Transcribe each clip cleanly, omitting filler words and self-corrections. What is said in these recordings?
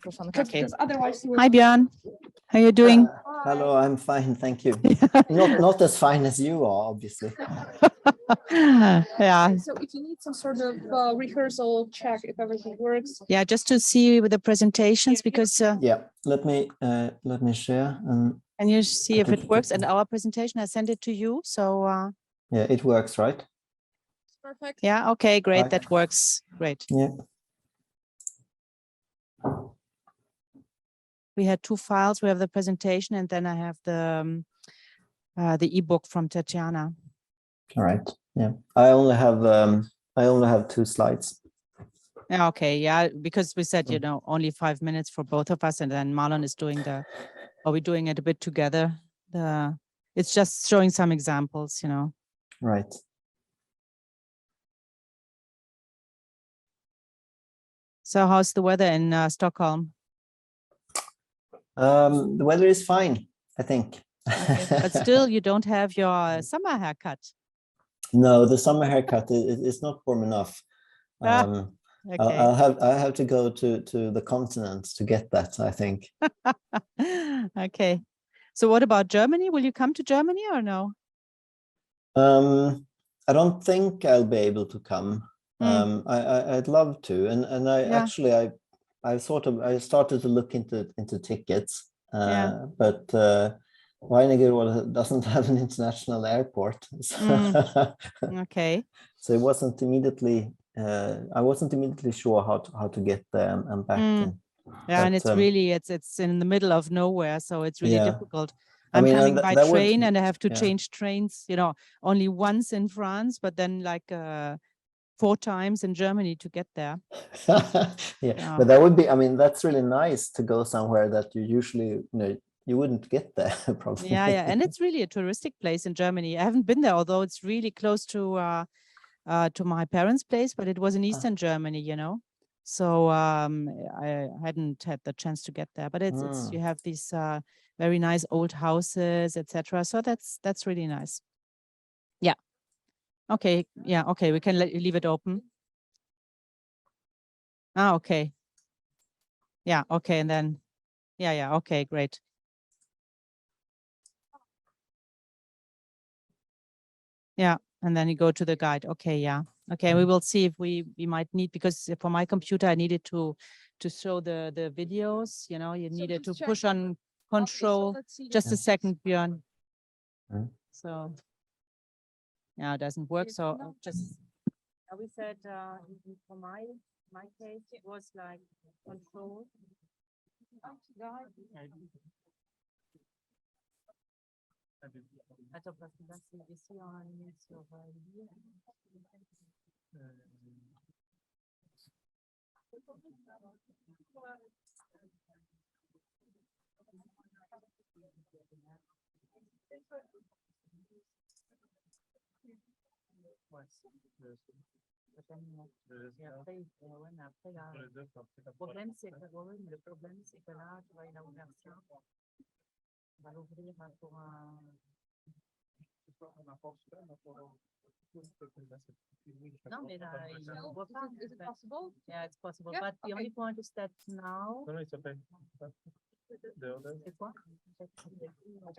microphone. Okay. Otherwise, Hi, Björn. How are you doing? Hello, I'm fine, thank you. Not as fine as you are, obviously. Yeah. So if you need some sort of rehearsal check if everything works. Yeah, just to see with the presentations, because Yeah, let me share. can you see if it works? And our presentation, I sent it to you. So yeah, it works, right? Perfect. yeah, okay, great. Right. That works. Great. Yeah. We had two files. We have the presentation, and then I have the ebook from Tatiana. All right. Yeah, I only have 2 slides. Yeah, okay, yeah, because we said, you know, only 5 minutes for both of us, and then Marlon is doing are we doing it a bit together? It's just showing some examples, you know. Right. So how's the weather in Stockholm? The weather is fine, I think. Okay. But still, you don't have your summer haircut. No, the summer haircut is not warm enough. Okay. I have to go to the continent to get that, I think. Okay. So what about Germany? Will you come to Germany or no? I don't think I'll be able to come. I'd love to, and I started to look into tickets, but Weinigel doesn't have an international airport, so, okay. So it wasn't immediately. I wasn't immediately sure how to get there and back. Yeah, and it's really it's in the middle of nowhere, so it's really difficult. I'm coming by train, and I have to change trains, you know, only once in France, but then like 4 times in Germany to get there. But that would be, I mean, that's really nice to go somewhere that you usually, you know, you wouldn't get there probably. Yeah, and it's really a touristic place in Germany. I haven't been there, although it's really close to my parents' place, but it was in Eastern Germany, you know. So I hadn't had the chance to get there, but it's you have these very nice old houses, etc. So that's really nice. Yeah. Okay. Yeah. Okay. We can leave it open. Ah. Okay. Yeah. Okay. And then, yeah. Okay. Great. Yeah. And then you go to the guide. Okay. Yeah. Okay. We will see if we might need, because for my computer I needed to show the videos. You know, you needed to push on control. Okay, so just a second, Björn. So yeah, it doesn't work. So just we said for my case it was like control. Attends, parce que là, c'est ici en ligne sur le problème, c'est que là, tu vois, il a ouvert ça. On va l'ouvrir pour un. No, is it possible? Yeah, it's possible. Yeah, but the only point is that now. No, it's okay.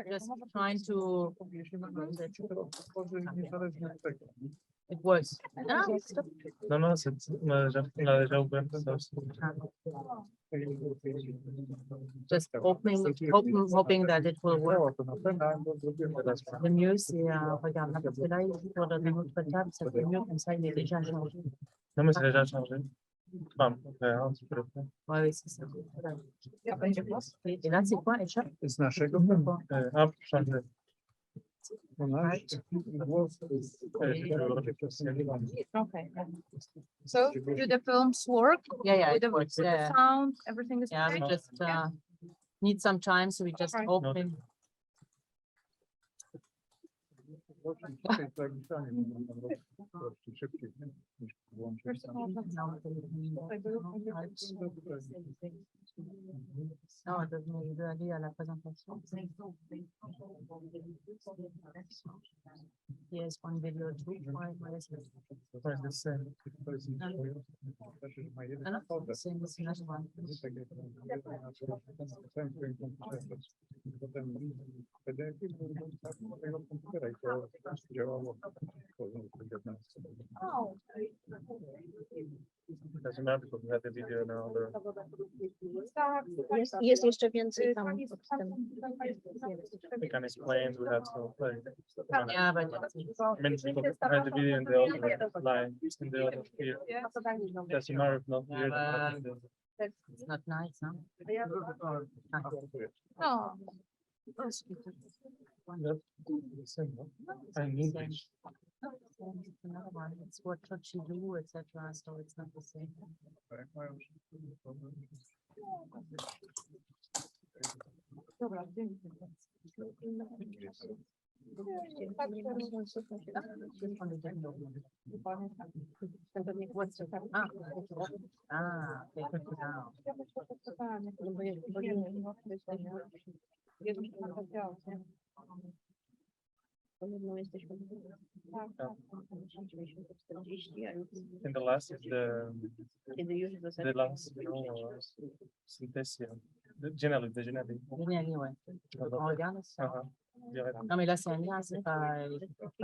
Just trying to. It works. No, just hoping that it will work. Le mieux, c'est regarde là, parce que là, pour notre table, ça fait mieux comme ça, il est déjà chargé. Non, mais c'est déjà chargé. Oui, c'est ça. Et là, c'est quoi, échappe? Changer. Right. Okay. So do the films work? Yeah, with it works. With the sound, everything is okay? We just need some time, so we just open. Non, je veux aller à la présentation. Yes, one video too. Same as last one. Doesn't matter because we had the video now. Jest jeszcze więcej tam. We can explain, we have to play. Yeah, but I mean, we had the video in the other line, in the other here. Doesn't matter if not here. it's not nice, no? O, I need this. Another one. It's what you do, etc. So it's not the same. And the last is the last, synthesia. Generally, the genetic. Ouais. On regarde ça. Non, mais là, c'est un lien, c'est pas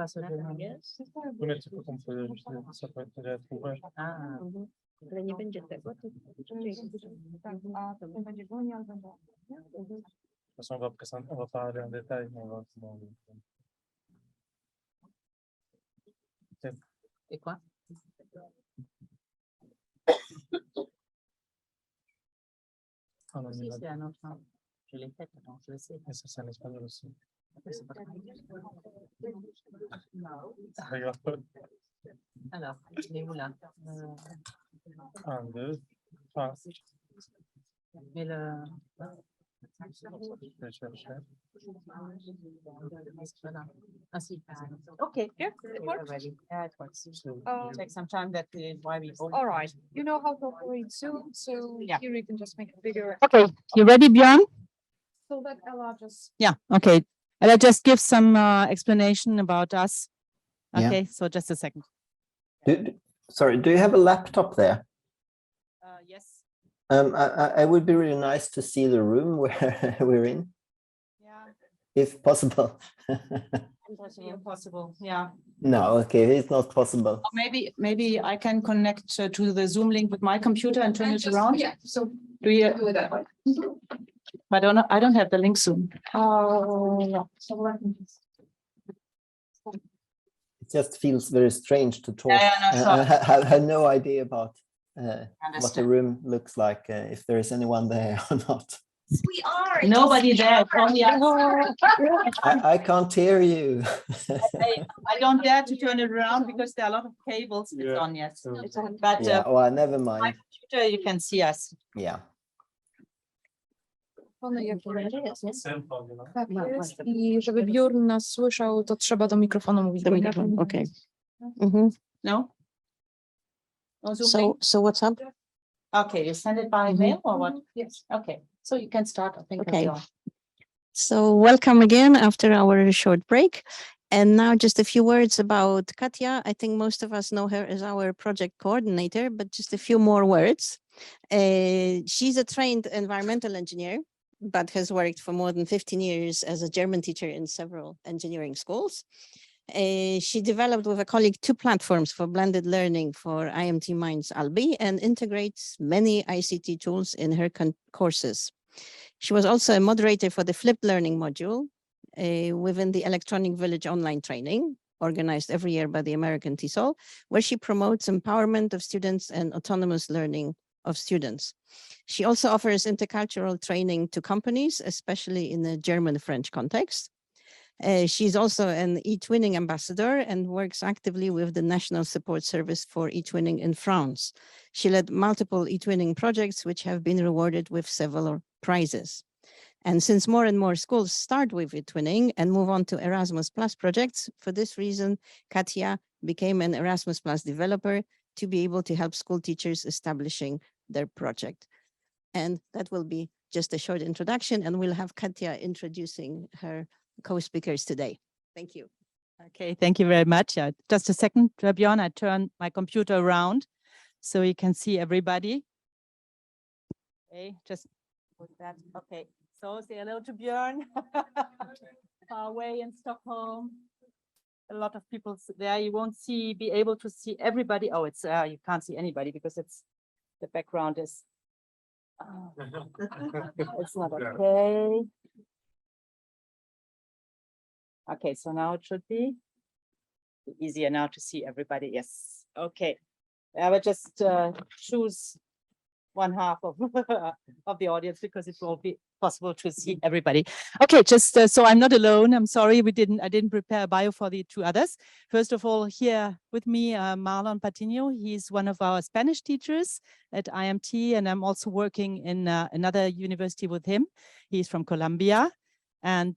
ce Oui, mais tu peux qu'on peut, ça peut être trouvé. Ah. ale nie będzie tego. To będzie wolniej albo De toute façon, on va parler en détail. Et quoi? Si, c'est un autre. Je l'ai fait, attends, je le sais. Et ça, c'est en espagnol aussi. C'est pas grave. Regarde. Alors, il est où là? 1, 2, 3. Mais le. Je vais chercher. Voilà. Ah si. Okay. Yeah, it works. Yeah, it works. Take some time. That is why we. All right. You know how to operate Zoom, so Yeah. here you can just make it bigger. Okay. You ready, Björn? So that Ella just. Yeah. Okay. And I just give some explanation about us. Yeah. Okay. So just a second. Sorry, do you have a laptop there? Yes. I would be really nice to see the room where we're in, Yeah. if possible. Impossible. Yeah. No, okay, it's not possible. Or maybe I can connect to the Zoom link with my computer and turn it around. Yeah, so Do you? do it that way. I don't know. I don't have the link soon. Oh, so let me just. It just feels very strange to talk. Yeah, no, sure. I have no idea about what the Understand. room looks like, if there is anyone there or not. We are. Nobody there. Only I. I can't hear you. I don't dare to turn it around because there are a lot of cables. It's Yeah. on, yes. So- It's on. But Yeah, well, never my mind. computer, you can see us. Yeah. Cell phone, you know? Tak jest. I żeby Bjorn nas słyszał, to trzeba do mikrofonu mówić. Okay. Mhm. No? No Zoom link? So what's up? Okay, you send it by mail or what? Yes. Okay, so you can start. I think. Okay. Bjorn. So welcome again after our short break. And now just a few words about Katja. I think most of us know her as our project coordinator, but just a few more words. She's a trained environmental engineer, but has worked for more than 15 years as a German teacher in several engineering schools. She developed with a colleague 2 platforms for blended learning for IMT Minds Albi and integrates many ICT tools in her courses. She was also a moderator for the flipped learning module within the Electronic Village online training organized every year by the American TESOL, where she promotes empowerment of students and autonomous learning of students. She also offers intercultural training to companies, especially in the German-French context. She's also an eTwinning ambassador and works actively with the National Support Service for eTwinning in France. She led multiple eTwinning projects, which have been rewarded with several prizes. And since more and more schools start with eTwinning and move on to Erasmus Plus projects, for this reason, Katja became an Erasmus Plus developer to be able to help school teachers establishing their project. And that will be just a short introduction, and we'll have Katja introducing her co-speakers today. Thank you. Okay, thank you very much. Just a second, Björn, I turn my computer around so you can see everybody. Okay, just put that. Okay, so say hello to Björn. Far away in Stockholm. A lot of people there. You won't be able to see everybody. Oh, it's you can't see anybody because the background is. It's not okay. Okay, so now it should be easier now to see everybody. Yes. Okay. I will just choose one half of of the audience because it won't be possible to see everybody. Okay, just so I'm not alone. I'm sorry I didn't prepare a bio for the two others. First of all, here with me, Marlon Patiño. He's one of our Spanish teachers at IMT, and I'm also working in another university with him. He's from Colombia. And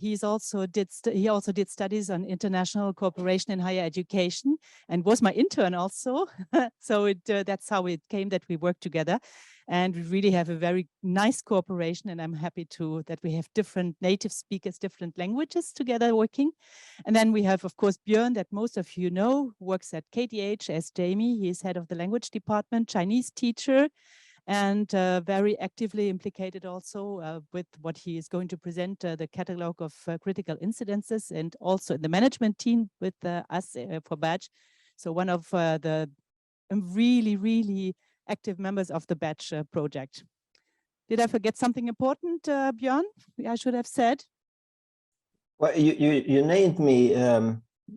he also did studies on international cooperation in higher education and was my intern also. So that's how it came that we work together. And we really have a very nice cooperation, and I'm happy that we have different native speakers, different languages together working. And then we have, of course, Björn, that most of you know, works at KTH as Jamie. He is head of the language department, Chinese teacher, and very actively implicated also with what he is going to present, the catalog of critical incidences, and also in the management team with us for Batch. So one of the really, really active members of the Batch project. Did I forget something important, Björn? I should have said. Well, you named me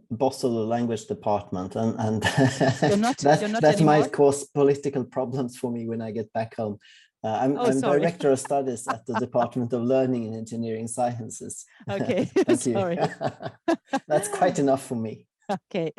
boss of the language department, and that might cause political problems for me when I get back home. I'm director of studies at the Department of Learning and Engineering Sciences. Okay, Thank sorry. you. That's quite enough for me. Okay,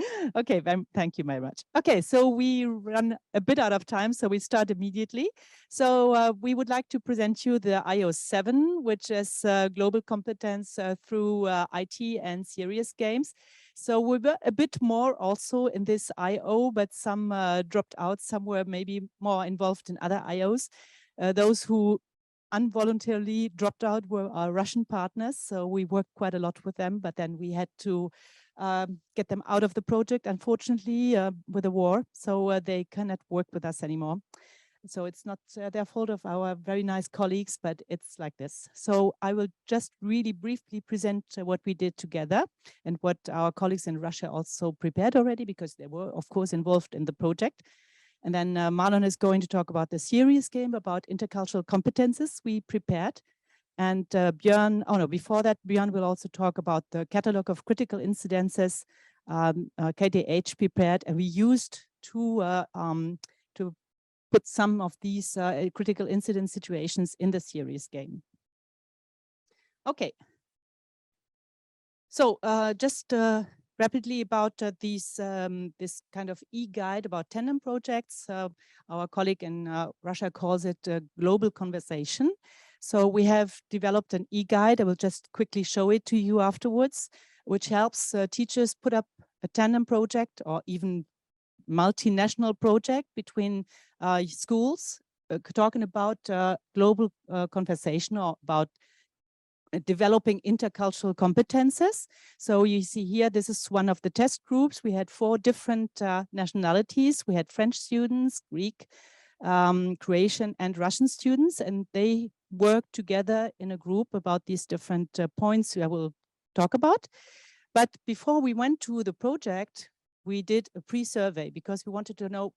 thank you very much. Okay, so we run a bit out of time, so we start immediately. So we would like to present you the IO7, which is global competence through IT and serious games. So we were a bit more also in this IO, but some dropped out, some were maybe more involved in other IOs. Those who involuntarily dropped out were our Russian partners, so we worked quite a lot with them, but then we had to get them out of the project, unfortunately, with the war, so they cannot work with us anymore. So it's not their fault of our very nice colleagues, but it's like this. So I will just really briefly present what we did together and what our colleagues in Russia also prepared already, because they were, of course, involved in the project. And then Marlon is going to talk about the serious game about intercultural competences we prepared. And Björn, before that, Björn will also talk about the catalog of critical incidences KTH prepared, and we used to put some of these critical incident situations in the serious game. Okay. So just rapidly about this kind of e-guide about tandem projects. Our colleague in Russia calls it a global conversation. So we have developed an e-guide. I will just quickly show it to you afterwards, which helps teachers put up a tandem project or even multinational project between schools, talking about global conversation or about developing intercultural competences. So you see here, this is one of the test groups. We had 4 different nationalities. We had French students, Greek, Croatian and Russian students, and they worked together in a group about these different points I will talk about. But before we went to the project, we did a pre-survey because we wanted to know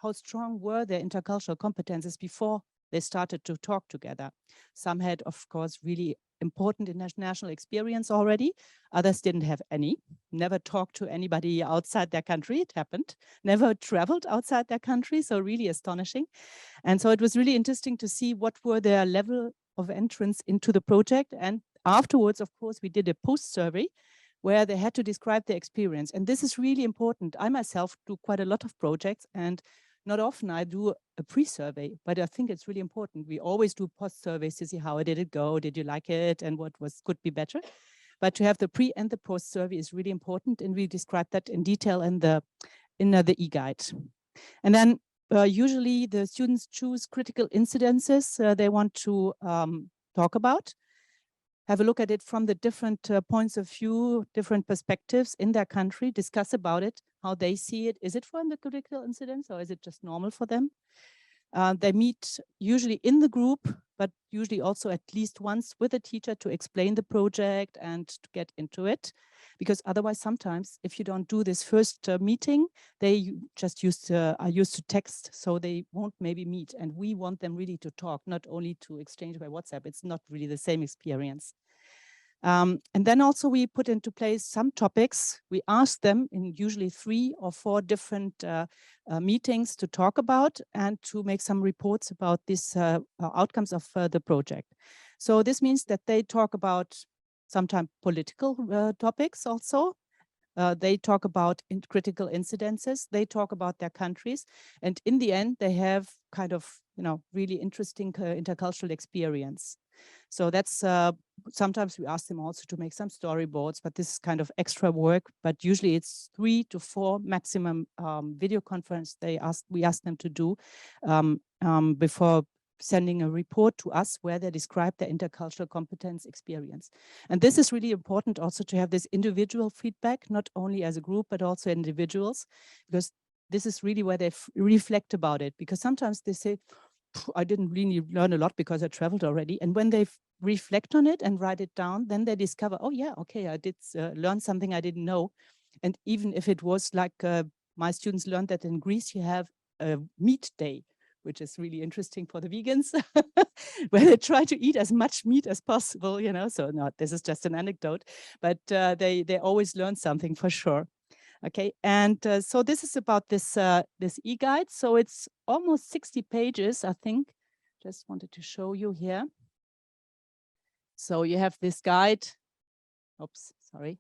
how strong were their intercultural competences before they started to talk together. Some had, of course, really important international experience already. Others didn't have any, never talked to anybody outside their country. It happened, never traveled outside their country. So really astonishing. And so it was really interesting to see what were their level of entrance into the project. And afterwards, of course, we did a post survey where they had to describe their experience. And this is really important. I myself do quite a lot of projects, and not often I do a pre-survey, but I think it's really important. We always do post-surveys to see how did it go, did you like it, and what could be better. But to have the pre and the post survey is really important, and we describe that in detail in the e-guide. And then usually the students choose critical incidences they want to talk about. Have a look at it from the different points of view, different perspectives in their country, discuss about it, how they see it. Is it for the critical incidents or is it just normal for them? They meet usually in the group, but usually also at least once with a teacher to explain the project and to get into it. Because otherwise, sometimes if you don't do this first meeting, they just are used to text, so they won't maybe meet. And we want them really to talk, not only to exchange by WhatsApp. It's not really the same experience. And then also we put into place some topics. We ask them in usually 3 or 4 different meetings to talk about and to make some reports about these outcomes of the project. So this means that they talk about sometimes political topics also. They talk about critical incidences. They talk about their countries. And in the end, they have kind of, really interesting intercultural experience. So that's sometimes we ask them also to make some storyboards, but this is kind of extra work. But usually it's 3 to 4 maximum video conference we ask them to do before sending a report to us where they describe their intercultural competence experience. And this is really important also to have this individual feedback, not only as a group, but also individuals, because this is really where they reflect about it. Because sometimes they say, I didn't really learn a lot because I traveled already. And when they reflect on it and write it down, then they discover, oh yeah, okay, I did learn something I didn't know. And even if it was like my students learned that in Greece, you have a meat day, which is really interesting for the vegans, where they try to eat as much meat as possible, so no, this is just an anecdote, but they always learn something for sure. Okay, and so this is about this e-guide. So it's almost 60 pages, I think. Just wanted to show you here. So you have this guide. Oops, sorry.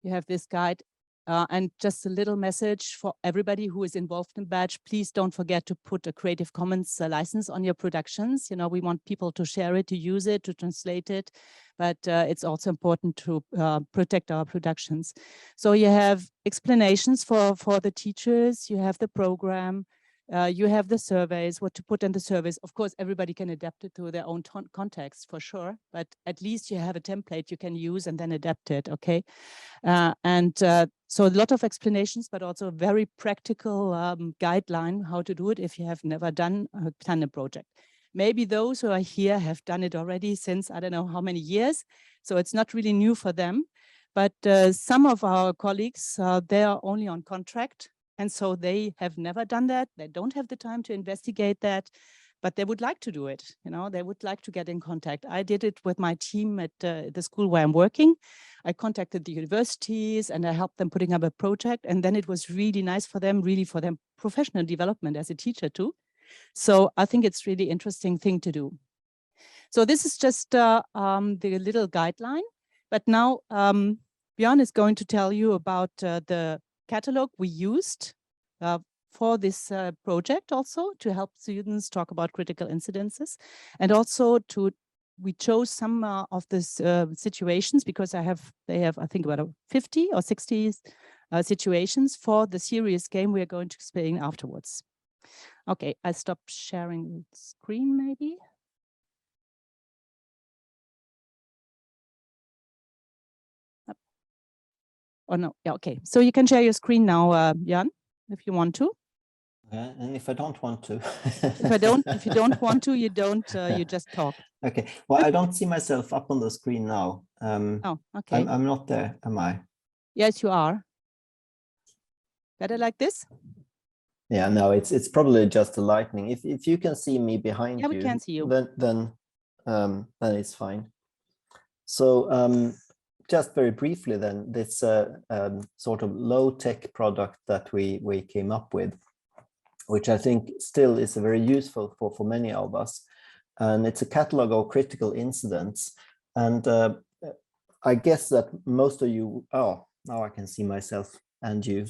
You have this guide. And just a little message for everybody who is involved in Badge, please don't forget to put a Creative Commons license on your productions. We want people to share it, to use it, to translate it, but it's also important to protect our productions. So you have explanations for the teachers, you have the program, you have the surveys, what to put in the surveys. Of course, everybody can adapt it to their own context for sure, but at least you have a template you can use and then adapt it, okay? So a lot of explanations, but also a very practical guideline how to do it if you have never done a project. Maybe those who are here have done it already since I don't know how many years, so it's not really new for them. But some of our colleagues, they are only on contract, and so they have never done that. They don't have the time to investigate that, but they would like to do it. They would like to get in contact. I did it with my team at the school where I'm working. I contacted the universities and I helped them putting up a project. And then it was really nice for them, really for their professional development as a teacher too. So I think it's really interesting thing to do. So this is just the little guideline. But now Björn is going to tell you about the catalog we used for this project also to help students talk about critical incidences, and also we chose some of these situations because they have I think about 50 or 60 situations for the serious game we are going to explain afterwards. Okay, I stop sharing screen maybe. Oh no, yeah, okay. So you can share your screen now, Jan, if you want to. Okay, and if I don't want to. if you don't want to, you don't. You just talk. Okay. Well, I don't see myself up on the screen now. Oh, okay. I'm not there, am I? Yes, you are. Better like this? Yeah, no, it's probably just the lightning. If you can see me behind you, we can see you. Then it's fine. So just very briefly, then this sort of low-tech product that we came up with, which I think still is very useful for many of us, and it's a catalog of critical incidents. And I guess that most of you, oh, now I can see myself and you.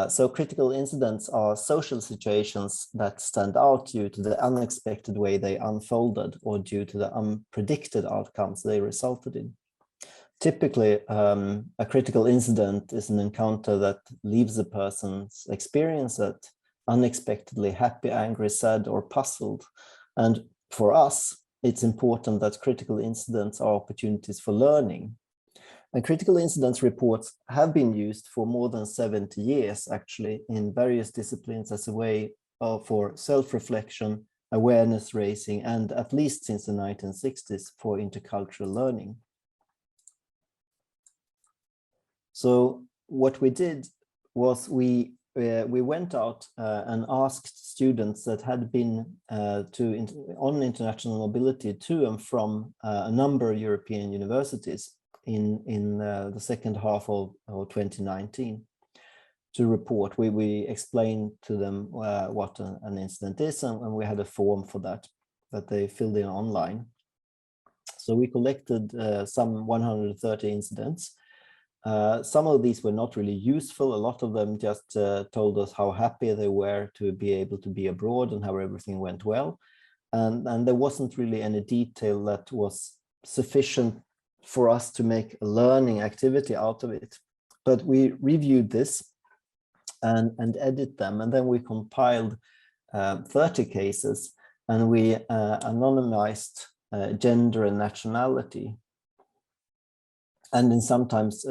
So critical incidents are social situations that stand out due to the unexpected way they unfolded or due to the unpredicted outcomes they resulted in. Typically, a critical incident is an encounter that leaves a person's experience at unexpectedly happy, angry, sad, or puzzled. And for us, it's important that critical incidents are opportunities for learning. And critical incidents reports have been used for more than 70 years, actually, in various disciplines as a way for self-reflection, awareness raising, and at least since the 1960s for intercultural learning. So what we did was we went out and asked students that had been on international mobility to and from a number of European universities in the second half of 2019 to report. We explained to them what an incident is, and we had a form for that they filled in online. So we collected some 130 incidents. Some of these were not really useful. A lot of them just told us how happy they were to be able to be abroad and how everything went well. And there wasn't really any detail that was sufficient for us to make a learning activity out of it. But we reviewed this and edit them, and then we compiled 30 cases, and we anonymized gender and nationality. And then sometimes,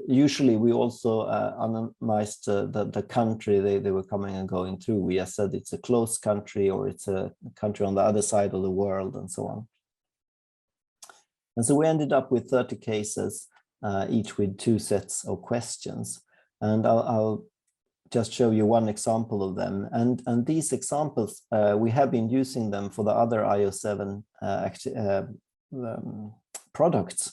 usually we also anonymized the country they were coming and going through. We have said it's a closed country or it's a country on the other side of the world and so on. And so we ended up with 30 cases, each with 2 sets of questions. And I'll just show you one example of them. And these examples, we have been using them for the other IO7 products.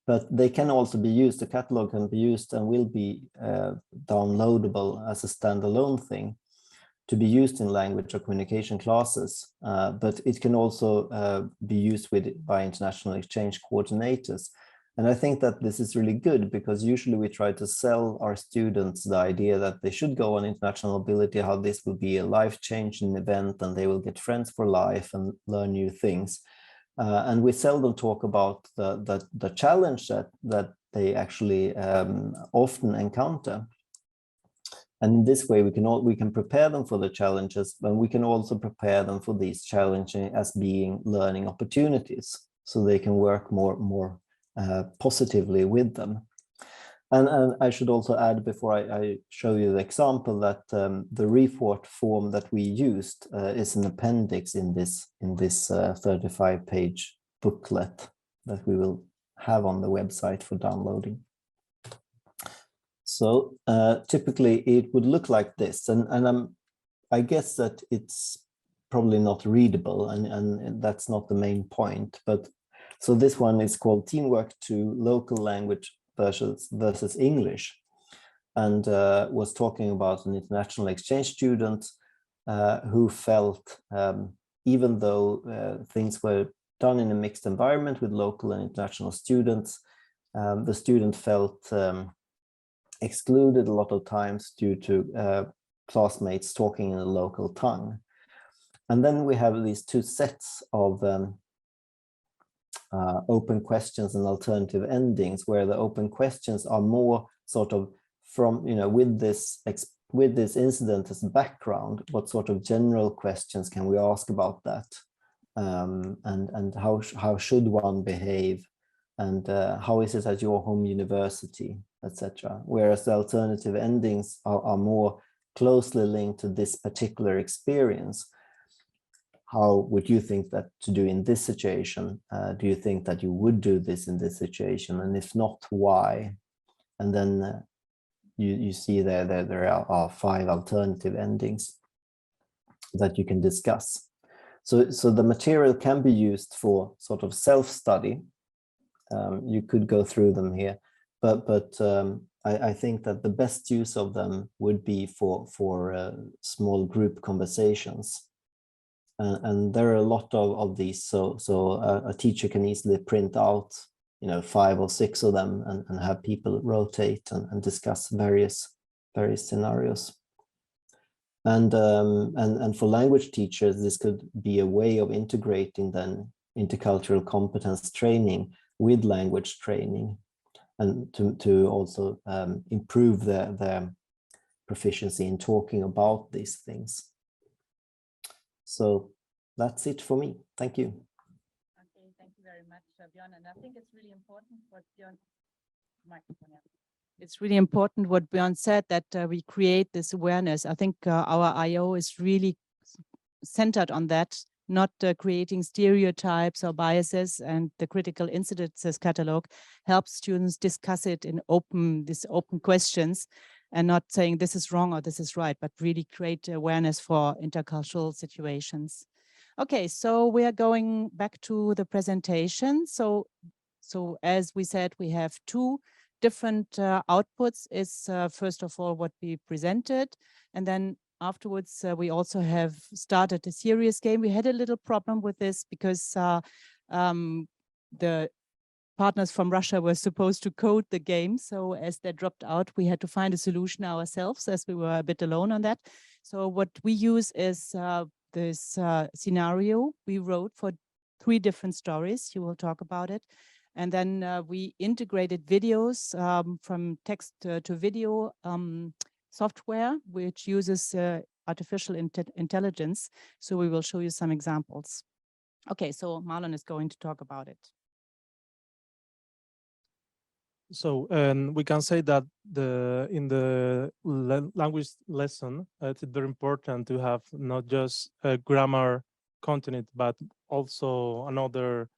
But they can also be used, the catalog can be used and will be downloadable as a standalone thing to be used in language or communication classes. But it can also be used by international exchange coordinators. And I think that this is really good because usually we try to sell our students the idea that they should go on international mobility, how this will be a life-changing event and they will get friends for life and learn new things. And we seldom talk about the challenge that they actually often encounter. And in this way, we can prepare them for the challenges, but we can also prepare them for these challenges as being learning opportunities, so they can work more positively with them. And I should also add, before I show you the example, that the report form that we used is an appendix in this 35-page booklet that we will have on the website for downloading. So typically it would look like this, and I guess that it's probably not readable, and that's not the main point. But so this one is called Teamwork to Local Language versus English, and was talking about an international exchange student who felt, even though things were done in a mixed environment with local and international students, the student felt excluded a lot of times due to classmates talking in a local tongue. And then we have these 2 sets of open questions and alternative endings, where the open questions are more sort of from, with this incident as a background, what sort of general questions can we ask about that, and how should one behave, and how is it at your home university, etc. Whereas the alternative endings are more closely linked to this particular experience. How would you think that to do in this situation? Do you think that you would do this in this situation? And if not, why? And then you see there are 5 alternative endings that you can discuss. So the material can be used for sort of self-study. You could go through them here, but I think that the best use of them would be for small group conversations. And there are a lot of these, so a teacher can easily print out 5 or 6 of them and have people rotate and discuss various various scenarios. And for language teachers, this could be a way of integrating then intercultural competence training with language training, and to also improve their proficiency in talking about these things. So that's it for me. Thank you. Okay, thank you very much, Björn. And I think it's really important what Björn, it's really important what Björn said, that we create this awareness. I think our IO is really centered on that, not creating stereotypes or biases, and the critical incidences catalog helps students discuss it in open questions, and not saying this is wrong or this is right, but really create awareness for intercultural situations. Okay, so we are going back to the presentation. So as we said, we have two different outputs. Is first of all what we presented, and then afterwards we also have started a serious game. We had a little problem with this because the partners from Russia were supposed to code the game. So as they dropped out, we had to find a solution ourselves, as we were a bit alone on that. So what we use is this scenario we wrote for 3 different stories. You will talk about it. And then we integrated videos from text to video software, which uses artificial intelligence. So we will show you some examples. Okay, so Marlon is going to talk about it. So we can say that in the language lesson, it's very important to have not just a grammar content, but also another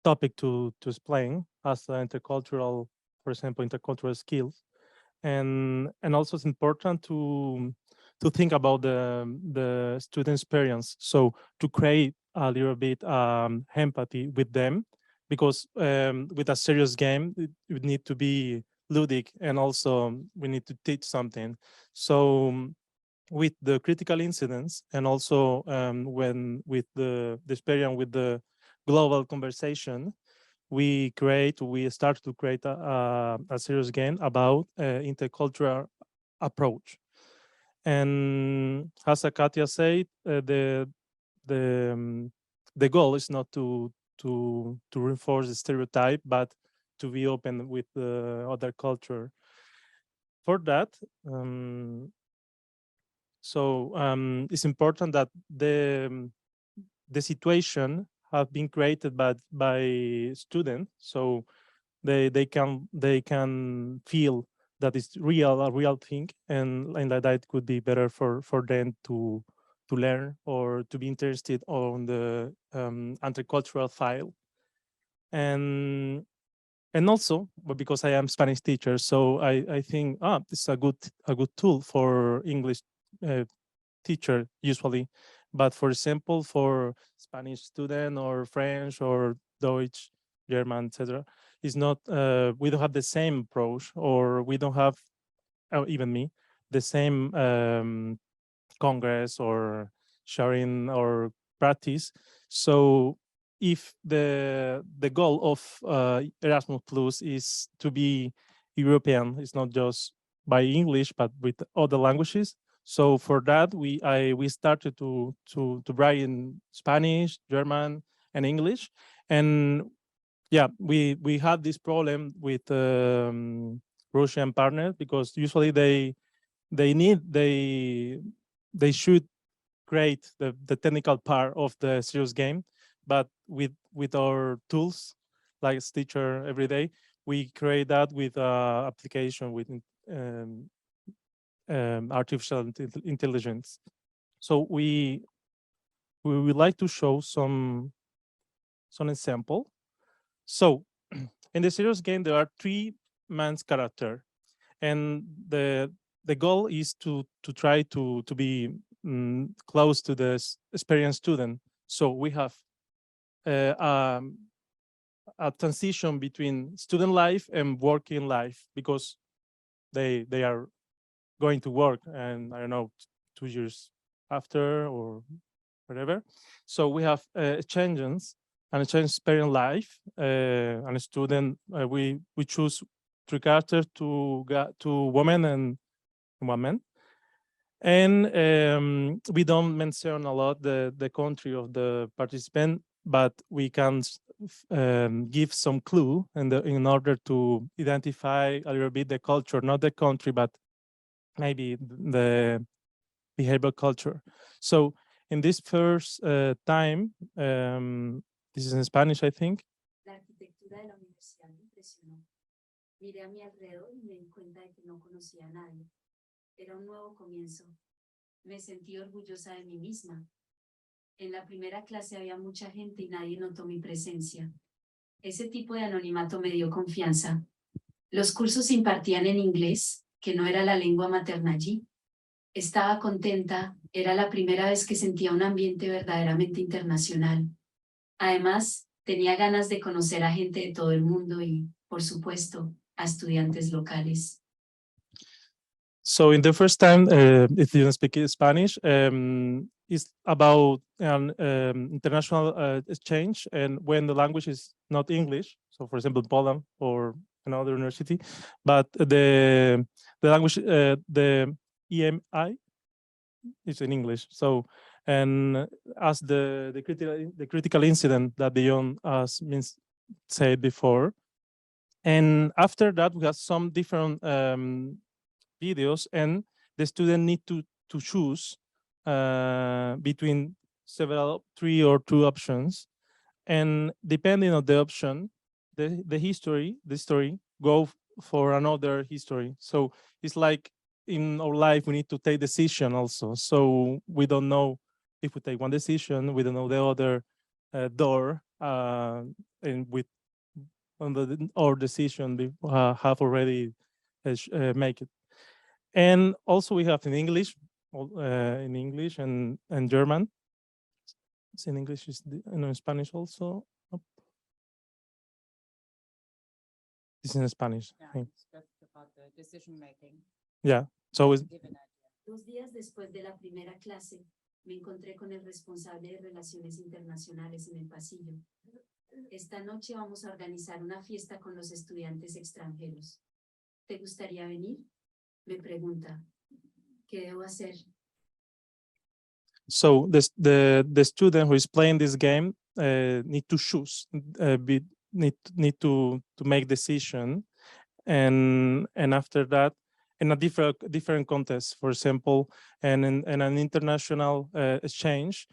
topic to explain, as intercultural, for example, intercultural skills, and also it's important to think about the student experience. So to create a little bit empathy with them, because with a serious game, it would need to be ludic, and also we need to teach something. So with the critical incidents, and also when with the experience with the global conversation, we start to create a serious game about intercultural approach. And as Katja said, the goal is not to reinforce the stereotype, but to be open with the other culture. For that, it's important that the situation have been created by students, so they can feel that it's a real thing, and that could be better for them to learn or to be interested on the intercultural file. And also, because I am Spanish teacher, so I think it's a good tool for English teacher usually, but for example, for Spanish student or French or Deutsch, German, etc., is not. We don't have the same approach, or we don't have, even me, the same congress or sharing or practice. So if the goal of Erasmus Plus is to be European, it's not just by English but with other languages. So for that, we started to write in Spanish, German, and English. And yeah, we had this problem with Russian partners, because usually they should create the technical part of the serious game, but with our tools like Stitcher every day, we create that with application with artificial intelligence. So we would like to show some example. So in the serious game, there are 3 man's character, and the goal is to try to be close to the experienced student. So we have a transition between student life and working life, because they are going to work, and I don't know, 2 years after or whatever. So we have changes and a change parent life, and a student. We choose three characters, two women and one man. And we don't mention a lot the country of the participant, but we can give some clue in order to identify a little bit the culture, not the country, but maybe the behavioral culture. So in this first time, this is in Spanish, I think. La arquitectura de la universidad me impresionó. Miré a mi alrededor y me di cuenta de que no conocía a nadie. Era un nuevo comienzo. Me sentí orgullosa de mí misma. En la primera clase había mucha gente y nadie notó mi presencia. Ese tipo de anonimato me dio confianza. Los cursos se impartían en inglés, que no era la lengua materna allí. Estaba contenta, era la primera vez que sentía un ambiente verdaderamente internacional. Además, tenía ganas de conocer a gente de todo el mundo y, por supuesto, a estudiantes locales. So in the first time, if you don't speak Spanish, it's about an international exchange, and when the language is not English, so for example, Poland or another university, but the language, the EMI is in English. So, and as the critical incident that Beyond us said before, and after that we have some different videos, and the student need to choose between three or two options, and depending on the option, the story go for another history. So it's like in our life we need to take decision also. So we don't know if we take one decision, we don't know the other door, and with our decision we have already make it. And also we have in English and German. It's in English, in Spanish also. It's in Spanish. Yeah, it's just about the decision making. Yeah. So it's, 2 días después de la primera clase, me encontré con el responsable de Relaciones Internacionales en el pasillo. Esta noche vamos a organizar una fiesta con los estudiantes extranjeros. ¿Te gustaría venir? Me pregunta. ¿Qué debo hacer? so the student who is playing this game need to choose, need to make decision, and after that, in a different context, for example, and in an international exchange,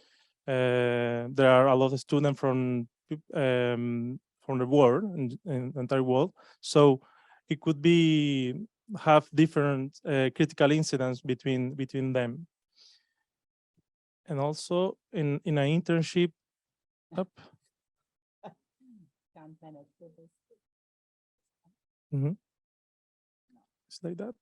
there are a lot of students from the world, in the entire world. So it could be have different critical incidents between them. And also in an internship, it's like that.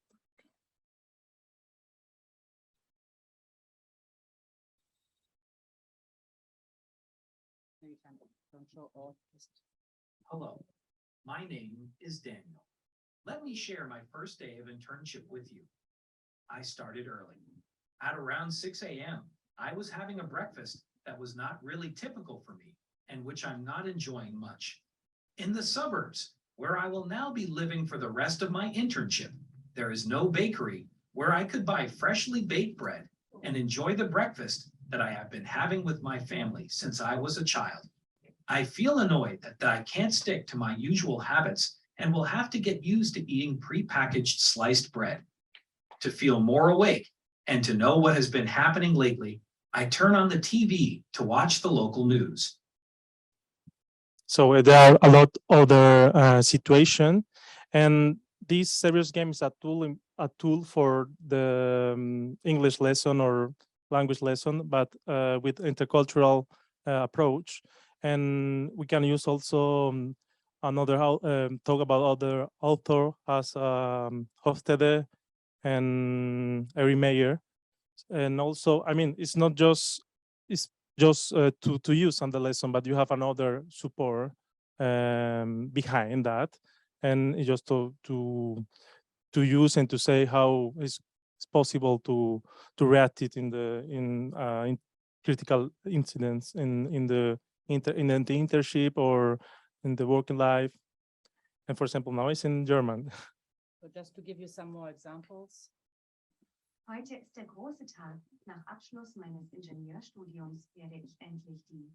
Hello, my name is Daniel. Let me share my first day of internship with you. I started early. At around 6 a.m., I was having a breakfast that was not really typical for me and which I'm not enjoying much. In the suburbs, where I will now be living for the rest of my internship, there is no bakery where I could buy freshly baked bread and enjoy the breakfast that I have been having with my family since I was a child. I feel annoyed that I can't stick to my usual habits and will have to get used to eating prepackaged sliced bread. To feel more awake and to know what has been happening lately, I turn on the TV to watch the local news. So there are a lot of other situations, and this serious game is a tool for the English lesson or language lesson, but with intercultural approach. And we can use also another talk about other author as Hofstede and Eri Meyer. And also, I mean, it's not just to use on the lesson, but you have another support behind that, and it's just to use and to say how it's possible to react it in critical incidents in the internship or in the working life. And for example, now it's in German. So just to give you some more examples. Heute ist der große Tag. Nach Abschluss meines Ingenieurstudiums werde ich endlich die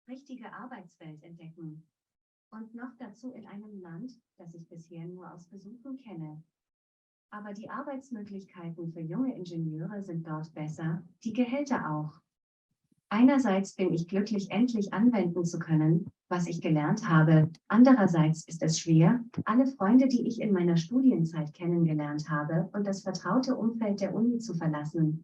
richtige Arbeitswelt entdecken. Und noch dazu in einem Land, das ich bisher nur aus Besuchen kenne. Aber die Arbeitsmöglichkeiten für junge Ingenieure sind dort besser, die Gehälter auch. Einerseits bin ich glücklich, endlich anwenden zu können, was ich gelernt habe. Andererseits ist es schwer, alle Freunde, die ich in meiner Studienzeit kennengelernt habe, und das vertraute Umfeld der Uni zu verlassen.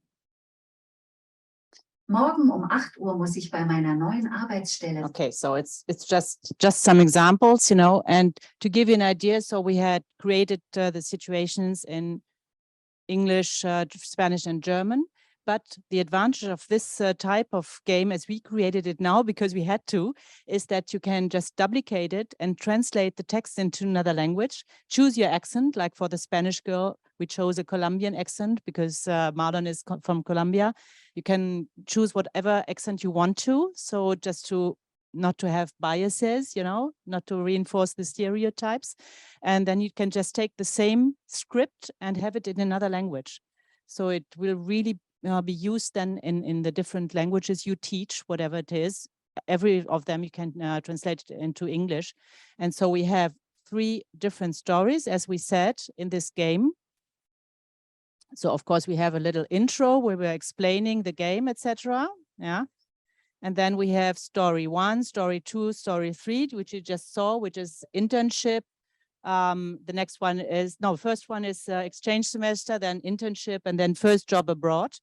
Morgen um 8 Uhr muss ich bei meiner neuen Arbeitsstelle. Okay, so it's just some examples, you know, and to give you an idea, so we had created the situations in English, Spanish, and German. But the advantage of this type of game, as we created it now, because we had to, is that you can just duplicate it and translate the text into another language. Choose your accent, like for the Spanish girl, we chose a Colombian accent because Marlon is from Colombia. You can choose whatever accent you want to. So just to not to have biases, you know, not to reinforce the stereotypes. And then you can just take the same script and have it in another language. So it will really be used then in the different languages you teach, whatever it is. Every of them you can translate it into English. And so we have 3 different stories, as we said, in this game. So of course we have a little intro where we're explaining the game, etc. Yeah. And then we have story 1, story 2, story 3, which you just saw, which is internship. The next one is, no, first one is exchange semester, then internship, and then first job abroad.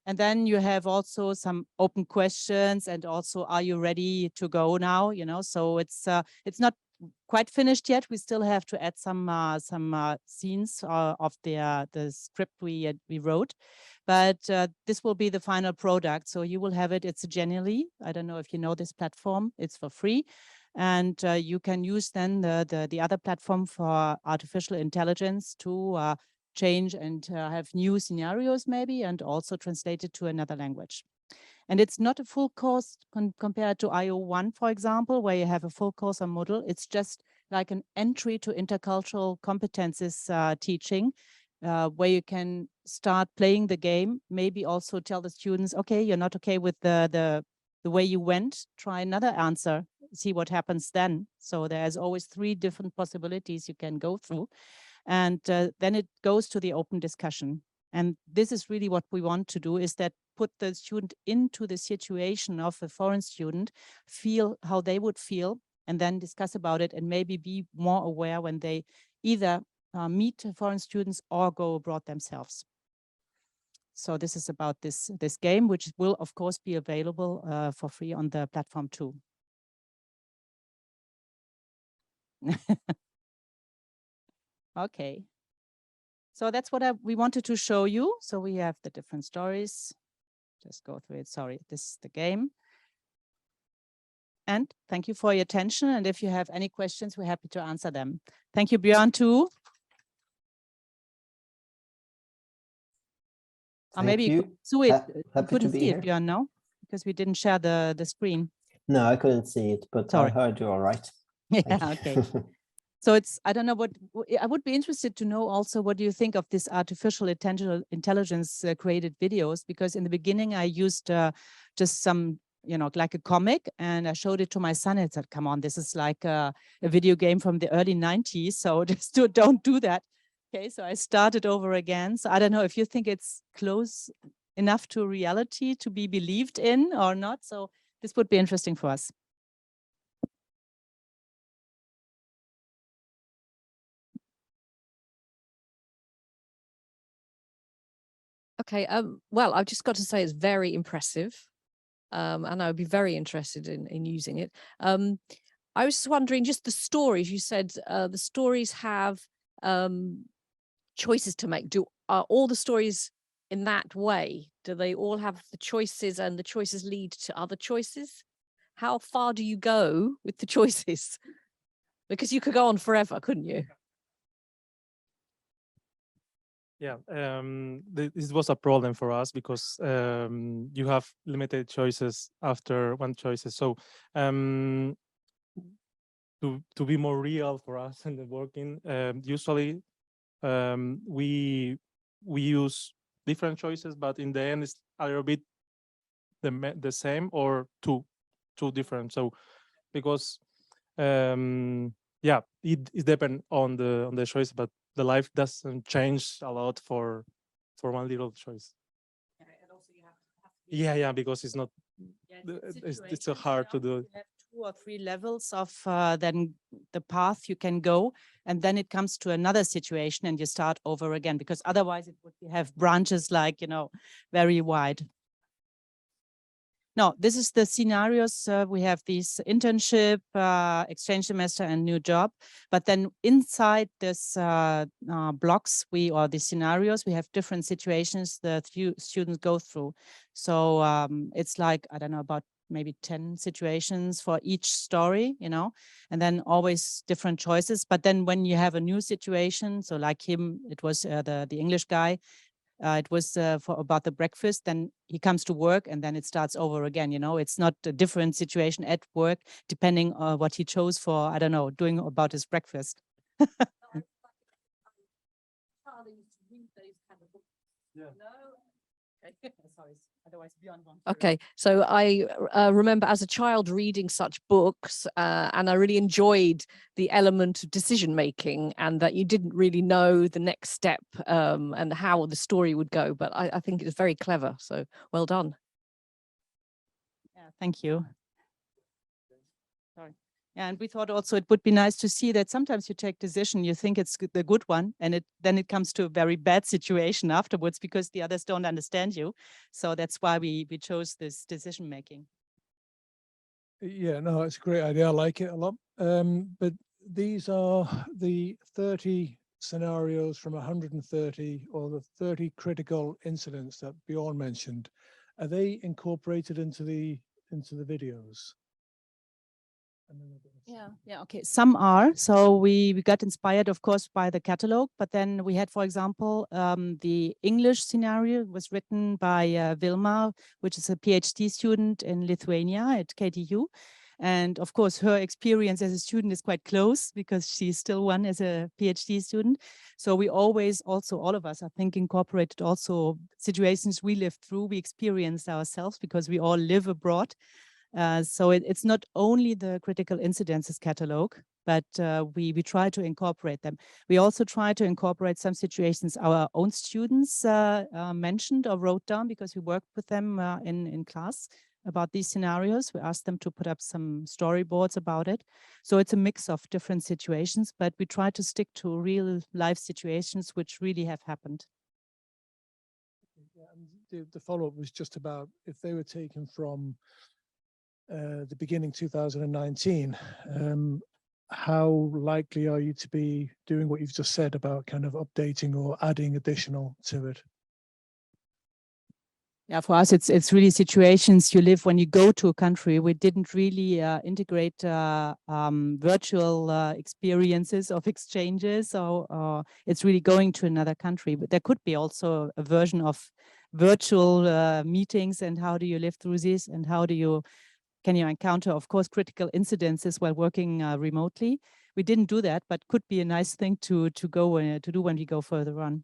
And then you have also some open questions and also, are you ready to go now? You know, so it's not quite finished yet. We still have to add some scenes of the script we wrote, but this will be the final product. So you will have it. It's Genially. I don't know if you know this platform. It's for free. And you can use then the other platform for artificial intelligence to change and have new scenarios maybe, and also translate it to another language. And it's not a full course compared to IO1, for example, where you have a full course on Moodle. It's just like an entry to intercultural competences teaching, where you can start playing the game, maybe also tell the students, okay, you're not okay with the way you went, try another answer, see what happens then. So there's always 3 different possibilities you can go through. And then it goes to the open discussion. And this is really what we want to do, is that put the student into the situation of a foreign student, feel how they would feel, and then discuss about it, and maybe be more aware when they either meet foreign students or go abroad themselves. So this is about this game, which will of course be available for free on the platform too. Okay. So that's what we wanted to show you. So we have the different stories. Just go through it. Sorry, this is the game. And thank you for your attention. And if you have any questions, we're happy to answer them. Thank you, Björn, too. Or maybe you couldn't see it, Björn, no? Because we didn't share the screen. No, I couldn't see it, but Sorry. I heard you all right. Yeah, okay. So it's, I don't know what, I would be interested to know also, what do you think of this artificial intelligence created videos? Because in the beginning I used just some, you know, like a comic, and I showed it to my son and said, come on, this is like a video game from the early 90s. So just don't do that. Okay, so I started over again. So I don't know if you think it's close enough to reality to be believed in or not. So this would be interesting for us. Okay, well, I've just got to say it's very impressive, and I would be very interested in using it. I was just wondering, just the stories, you said the stories have choices to make. Are all the stories in that way? Do they all have the choices, and the choices lead to other choices? How far do you go with the choices? Because you could go on forever, couldn't you? Yeah, this was a problem for us because you have limited choices after one choices. So to be more real for us in the working. Usually we use different choices, but in the end it's a little bit the same or two different. So because yeah, it depends on the choice, but the life doesn't change a lot for one little choice. Yeah, because it's not. It's so hard to do. You have 2 or 3 levels of then the path you can go, and then it comes to another situation and you start over again, because otherwise it would have branches like, you know, very wide. No, this is the scenarios. We have these internship, exchange semester, and new job. But then inside this blocks, or the scenarios, we have different situations that students go through. So it's like, I don't know, about maybe 10 situations for each story, you know, and then always different choices. But then when you have a new situation, so like him, it was the English guy. It was about the breakfast, then he comes to work and then it starts over again. You know, it's not a different situation at work, depending on what he chose for, I don't know, doing about his breakfast. Yeah. Sorry, otherwise beyond one. Okay, so I remember as a child reading such books, and I really enjoyed the element of decision making, and that you didn't really know the next step and how the story would go. But I think it was very clever. So well done. Yeah, thank you. Sorry. Yeah, and we thought also it would be nice to see that sometimes you take decision, you think it's the good one, and then it comes to a very bad situation afterwards because the others don't understand you. So that's why we chose this decision making. Yeah, no, it's a great idea. I like it a lot. But these are the 30 scenarios from 130, or the 30 critical incidents that Bjorn mentioned. Are they incorporated into the videos? Yeah, okay. Some are. So we got inspired, of course, by the catalog, but then we had, for example, the English scenario was written by Vilma, which is a PhD student in Lithuania at KTU. And of course, her experience as a student is quite close because she's still one as a PhD student. So we always also, all of us, I think, incorporated also situations we lived through, we experienced ourselves because we all live abroad. So it's not only the critical incidences catalog, but we try to incorporate them. We also try to incorporate some situations our own students mentioned or wrote down because we worked with them in class about these scenarios. We asked them to put up some storyboards about it. So it's a mix of different situations, but we try to stick to real life situations which really have happened. Yeah, and the follow-up was just about if they were taken from the beginning 2019, how likely are you to be doing what you've just said about kind of updating or adding additional to it? Yeah, for us, it's really situations you live when you go to a country. We didn't really integrate virtual experiences of exchanges, so it's really going to another country. But there could be also a version of virtual meetings, and how do you live through this, and how can you encounter, of course, critical incidences while working remotely. We didn't do that, but could be a nice thing to do when we go further on.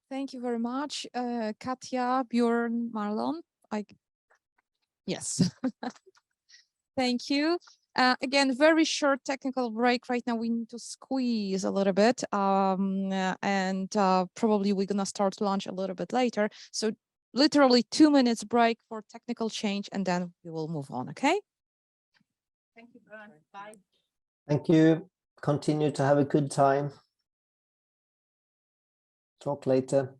Thank you very much, Katja, Bjorn, Marlon. Yes. Thank you. Again, very short technical break right now. We need to squeeze a little bit, and probably we're gonna start lunch a little bit later. So literally 2 minutes break for technical change, and then we will move on. Okay. Thank you, Bjorn. Bye. Thank you. Continue to have a good time. Talk later.